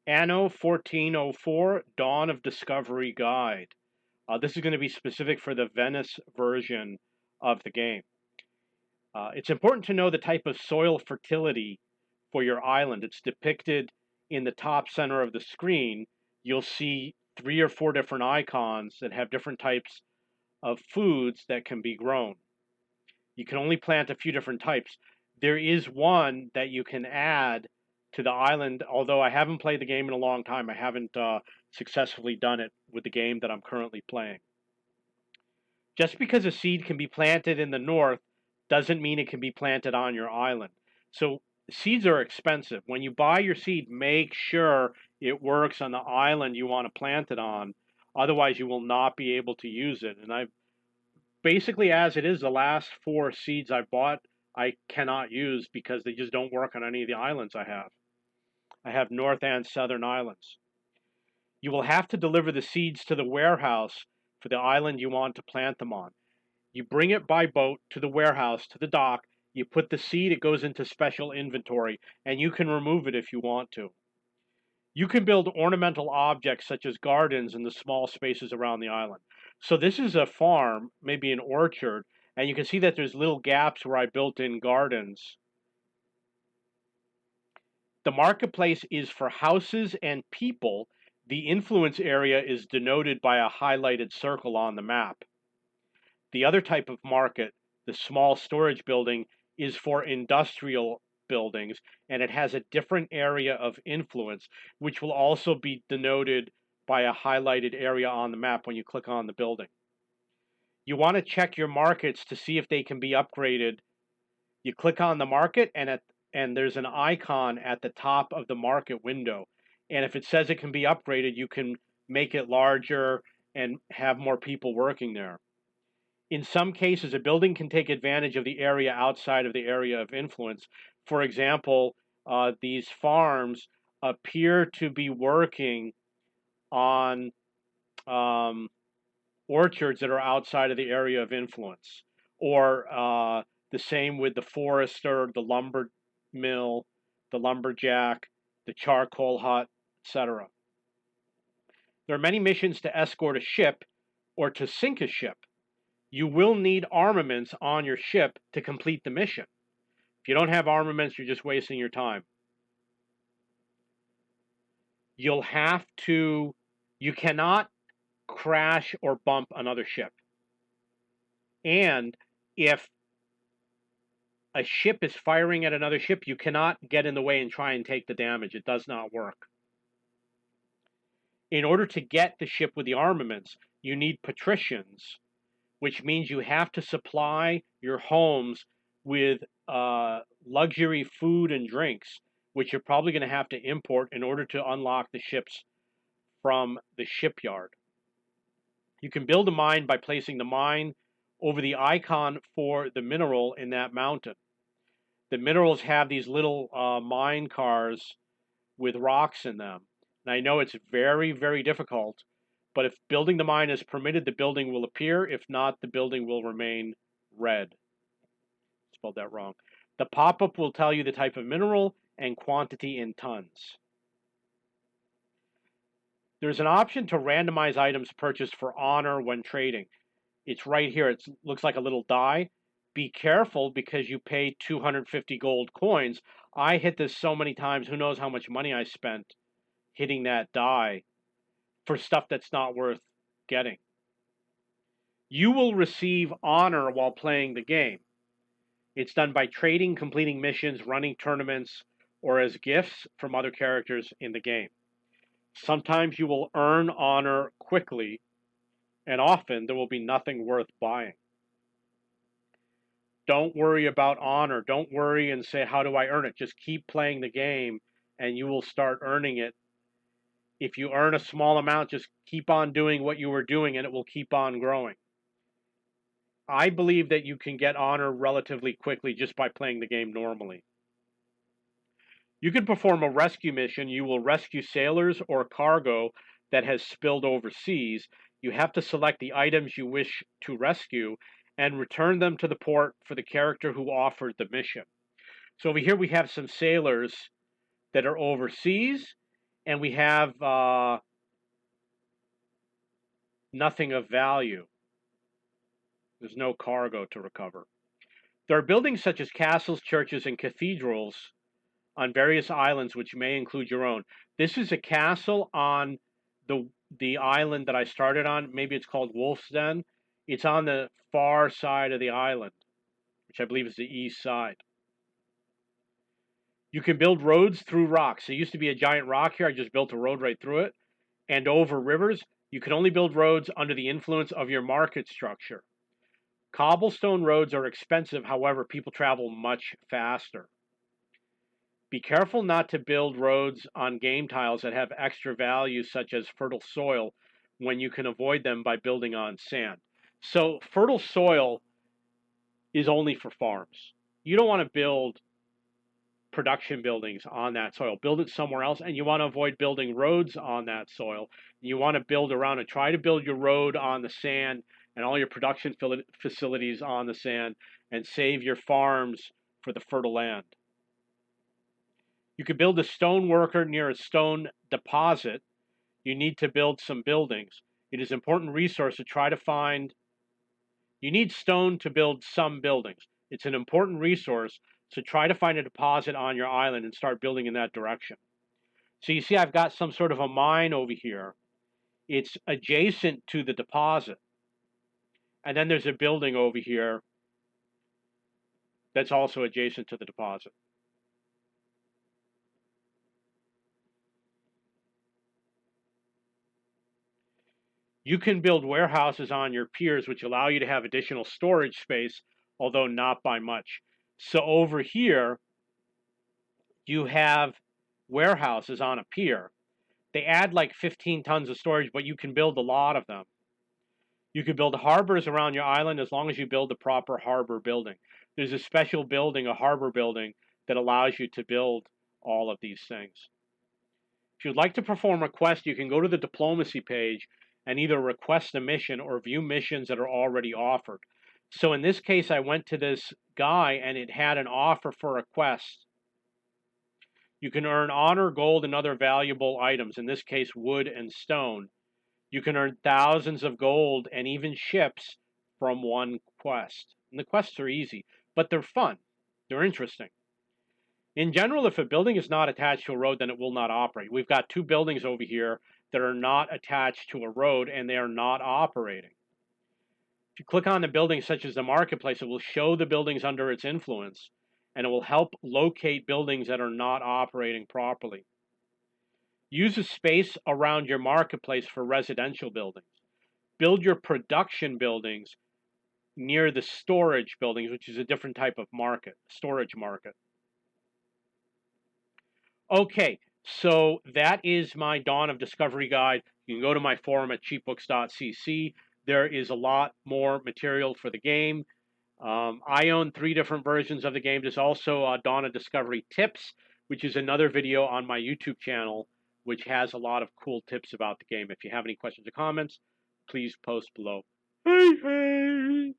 Anno 1404, Dawn of Discovery Guide. This is going to be specific for the Venice version of the game. It's important to know the type of soil fertility for your island. It's depicted in the top center of the screen. You'll see 3 or 4 different icons that have different types of foods that can be grown. You can only plant a few different types. There is one that you can add to the island, although I haven't played the game in a long time. I haven't successfully done it with the game that I'm currently playing. Just because a seed can be planted in the north doesn't mean it can be planted on your island. So seeds are expensive. When you buy your seed, make sure it works on the island you want to plant it on. Otherwise, you will not be able to use it. And I've basically, as it is, the last 4 seeds I bought, I cannot use because they just don't work on any of the islands I have. I have north and southern islands. You will have to deliver the seeds to the warehouse for the island you want to plant them on. You bring it by boat to the warehouse, to the dock, you put the seed, it goes into special inventory, and you can remove it if you want to. You can build ornamental objects such as gardens in the small spaces around the island. So this is a farm, maybe an orchard, and you can see that there's little gaps where I built in gardens. The marketplace is for houses and people. The influence area is denoted by a highlighted circle on the map. The other type of market, the small storage building, is for industrial buildings, and it has a different area of influence, which will also be denoted by a highlighted area on the map when you click on the building. You want to check your markets to see if they can be upgraded. You click on the market, and there's an icon at the top of the market window. And if it says it can be upgraded, you can make it larger and have more people working there. In some cases, a building can take advantage of the area outside of the area of influence. For example, these farms appear to be working on orchards that are outside of the area of influence. Or the same with the forester, the lumber mill, the lumberjack, the charcoal hut, etc. There are many missions to escort a ship or to sink a ship. You will need armaments on your ship to complete the mission. If you don't have armaments, you're just wasting your time. You cannot crash or bump another ship. And if a ship is firing at another ship, you cannot get in the way and try and take the damage. It does not work. In order to get the ship with the armaments, you need patricians, which means you have to supply your homes with luxury food and drinks, which you're probably going to have to import in order to unlock the ships from the shipyard. You can build a mine by placing the mine over the icon for the mineral in that mountain. The minerals have these little mine cars with rocks in them. And I know it's very, very difficult, but if building the mine is permitted, the building will appear. If not, the building will remain red. Spelled that wrong. The pop-up will tell you the type of mineral and quantity in tons. There's an option to randomize items purchased for honor when trading. It's right here. It looks like a little die. Be careful because you pay 250 gold coins. I hit this so many times, who knows how much money I spent hitting that die for stuff that's not worth getting. You will receive honor while playing the game. It's done by trading, completing missions, running tournaments, or as gifts from other characters in the game. Sometimes you will earn honor quickly, and often there will be nothing worth buying. Don't worry about honor. Don't worry and say, how do I earn it? Just keep playing the game, and you will start earning it. If you earn a small amount, just keep on doing what you were doing, and it will keep on growing. I believe that you can get honor relatively quickly just by playing the game normally. You can perform a rescue mission. You will rescue sailors or cargo that has spilled overseas. You have to select the items you wish to rescue and return them to the port for the character who offered the mission. So over here we have some sailors that are overseas, and we have nothing of value. There's no cargo to recover. There are buildings such as castles, churches, and cathedrals on various islands, which may include your own. This is a castle on the island that I started on. Maybe it's called Wolf's Den. It's on the far side of the island, which I believe is the east side. You can build roads through rocks. There used to be a giant rock here. I just built a road right through it. And over rivers, you can only build roads under the influence of your market structure. Cobblestone roads are expensive, however, people travel much faster. Be careful not to build roads on game tiles that have extra values, such as fertile soil, when you can avoid them by building on sand. So, fertile soil is only for farms. You don't want to build production buildings on that soil. Build it somewhere else, and you want to avoid building roads on that soil. You want to build around it. Try to build your road on the sand and all your production facilities on the sand, and save your farms for the fertile land. You could build a stone worker near a stone deposit. You need to build some buildings. It is an important resource to try to find. You need stone to build some buildings. It's an important resource, so try to find a deposit on your island and start building in that direction. So you see I've got some sort of a mine over here. It's adjacent to the deposit. And then there's a building over here that's also adjacent to the deposit. You can build warehouses on your piers, which allow you to have additional storage space, although not by much. So over here, you have warehouses on a pier. They add like 15 tons of storage, but you can build a lot of them. You can build harbors around your island as long as you build the proper harbor building. There's a special building, a harbor building, that allows you to build all of these things. If you'd like to perform a quest, you can go to the diplomacy page and either request a mission or view missions that are already offered. So in this case, I went to this guy and it had an offer for a quest. You can earn honor, gold, and other valuable items, in this case, wood and stone. You can earn thousands of gold and even ships from one quest. And the quests are easy, but they're fun. They're interesting. In general, if a building is not attached to a road, then it will not operate. We've got two buildings over here that are not attached to a road, and they are not operating. If you click on the building, such as the marketplace, it will show the buildings under its influence, and it will help locate buildings that are not operating properly. Use the space around your marketplace for residential buildings. Build your production buildings near the storage buildings, which is a different type of market, storage market. Okay, so that is my Dawn of Discovery guide. You can go to my forum at cheapbooks.cc. There is a lot more material for the game. I own 3 different versions of the game. There's also Dawn of Discovery Tips, which is another video on my YouTube channel, which has a lot of cool tips about the game. If you have any questions or comments, please post below. Hey, hey!